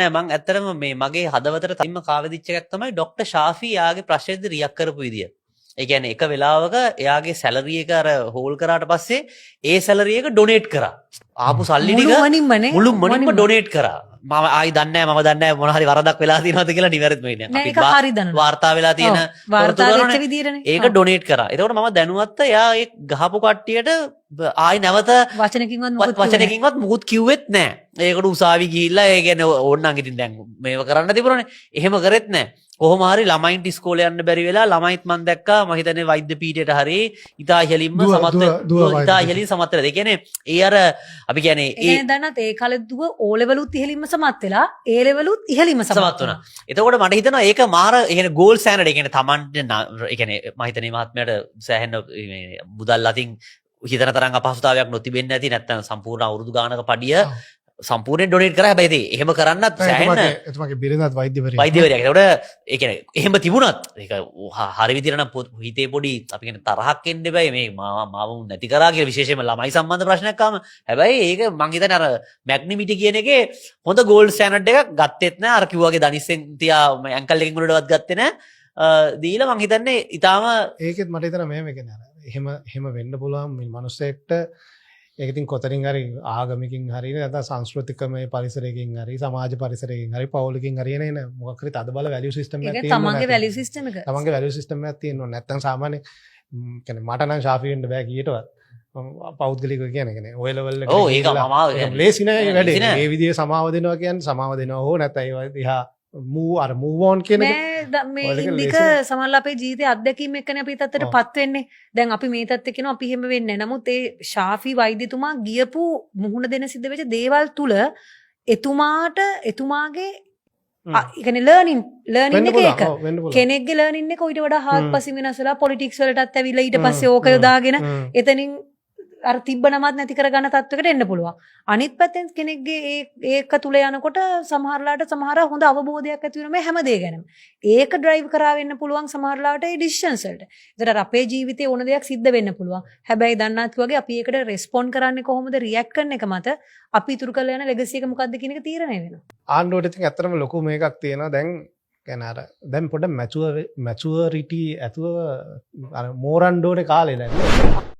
නෑ මං ඇත්තටම මේ මගේ හදවතට තනින්ම කාවදිච්ච එකක් තමයි ඩොක්ටර් ෂාෆි යාගේ ප්‍රශ්නෙට රියැක්ට් කරපු විදිය. ඒ කියන්නේ එක වෙලාවක එයාගේ සැලරි එක අර හෝල් කරාට පස්සේ ඒ සැලරි එක ඩොනේට් කරා. ආපු සල්ලි ටික මුළු මොනින්ම ඩොනේට් කරා. මම ආයි දන්නේ නැහැ මම දන්නේ නැහැ මොන හරි වරදක් වෙලා තියෙනවද කියලා නිවැරදිම වෙන්නේ. අපි වාර්තා වෙලා තියෙන ඒක ඩොනේට් කරා. ඒකෝට මම දැනුවත්ත එයා ඒ ගහපු කට්ටියට ආයි නැවත වචනකින්වත් මුකුත් කිව්වෙත් නැහැ. ඒකට උසාවි ගිහිල්ලා ඒ කියන්නේ ඕන්නම් ඉතින් දැන් මේව කරන්න තිබුණනේ. එහෙම කරෙත් නැහැ. කොහොම හරි ළමයින්ට ඉස්කෝලේ යන්න බැරි වෙලා ළමයිත් මම දැක්කා මම හිතන්නේ වෛද්‍ය පීඨයට හරි ඉතා ඉහළින්ම සමත් වෙලා. ඒ කියන්නේ ඒ අර අපි කියන්නේ ඒ දැනත් ඒ කාලේ දුව O ලෙවලුත් ඉහළින්ම සමත් වෙලා A ලෙවලුත් ඉහළින්ම සමත් වුණා. එතකොට මට හිතෙනවා ඒක මාර ඒ කියන්නේ ගෝල් ස්ටෑන්ඩඩ් ඒ කියන්නේ Tamanට ඒ කියන්නේ මම හිතන්නේ මහත්මයාට සෑහෙන මුදල් අතින් හිතන තරම් අපහසුතාවයක් නොතිබෙන්නේ නැති නැත්නම් සම්පූර්ණ අවුරුදු ගානක පඩිය සම්පූර්ණයෙන් ඩොනේට් කරා. හැබැයි ඉතින් එහෙම කරන්නත් සෑහෙන එතුමාගේ බිරිඳත් වෛද්‍යවරියක්. ඒකට ඒ කියන්නේ එහෙම තිබුණත් ඒක හරි විදිහට නම් හිතේ පොඩි අපි කියන්නේ තරහක් එන්න බෑ මේ මාව නැති කරා කියලා විශේෂයෙන්ම ළමයි සම්බන්ධ ප්‍රශ්නයක් ආවම. හැබැයි ඒක මං හිතන්නේ අර මැග්නිමිටි කියන එකේ හොඳ ගෝල්ඩ් ස්ටෑන්ඩඩ් එකක් ගත්තෙත් නෑ. අර කිව්වාගේ දනිස්සෙන් තියා ඇන්කල් එකකින් උඩටවත් ගත්තේ නෑ. දීලා මං හිතන්නේ ඊටාම ඒකෙත් මට හිතෙනවා මෙහෙම කියන්නේ අර එහෙම වෙන්න පුළුවන් මේ මිනිස්සෙක්ට ඒක ඉතින් කොතනින් හරි ආගමිකින් හරි නැත්නම් සංස්කෘතිකමය පරිසරයකින් හරි සමාජ පරිසරයකින් හරි පෞලිකින් හරි එන මොකක් හරි තදබල වැලියු සිස්ටම් එකක් තියෙනවා. තමන්ගේ වැලියු සිස්ටම් එක. තමන්ගේ වැලියු සිස්ටම් එකක් තියෙනවා. නැත්නම් සාමාන්‍ය කියන්නේ මට නම් ශාෆි වෙන්න බෑ කීයටවත්. පෞද්ගලිකව කියන්නේ නේ. ඔය ලෙවල් එක. ඔව් ඒක මම ලේසි නෑ මේ වැඩේ. මේ විදිහේ සමාව දෙනවා කියන්නේ සමාව දෙනවා හෝ නැත්නම් ඒවා දිහා move on කියන එක මේ ඉන්දික සමහරවිට අපේ ජීවිතයේ අත්දැකීම් එක්කනේ අපි තත්ත්වයටපත් වෙන්නේ. දැන් අපි මේ තත්ත්වෙ කියනවා අපි එහෙම වෙන්නේ නැහැ. නමුත් ඒ ශාෆි වෛද්‍යතුමා ගියපු මුහුණ දෙන සිද්ධ වෙච්ච දේවල් තුල එතුමාගේ ඒ කියන්නේ ලර්නින් එක කෙනෙක්ගේ ලර්නින් එක ඊට වඩා හාත්පසින් වෙනස් වෙලා පොලිටික්ස් වලටත් ඇවිල්ලා ඊට පස්සේ ඕක යොදාගෙන එතනින් අර තිබ්බ නමත් නැති කරගන්න තත්වයකට එන්න පුළුවන්. අනිත් පැත්තෙන් කෙනෙක්ගේ ඒක තුල යනකොට සමහරලාට සමහර හොඳ අවබෝධයක් ඇති වෙන මේ හැම දෙයක් ගැනම. ඒක ඩ්‍රයිව් කරා වෙන්න පුළුවන් සමහරලාට ඒ ඩිසිෂන්ස් වලට. ඒතර අපේ ජීවිතේ ඕන දෙයක් සිද්ධ වෙන්න පුළුවන්. හැබැයි දන්නාත් වගේ අපි ඒකට රෙස්පොන්ඩ් කරන්නේ කොහොමද රියැක්ට් කරන එක මත අපි ඉතුරු කරලා යන ලෙගසි එක මොකක්ද කියන එක තීරණය වෙනවා. ආණ්ඩුවට ඉතින් ඇත්තටම ලොකු මේකක් තියෙනවා දැන් කියන්නේ අර දැන් පොඩ මැචුවරිටි ඇතුව අර මෝරන්ඩෝනේ කාලේ දැන්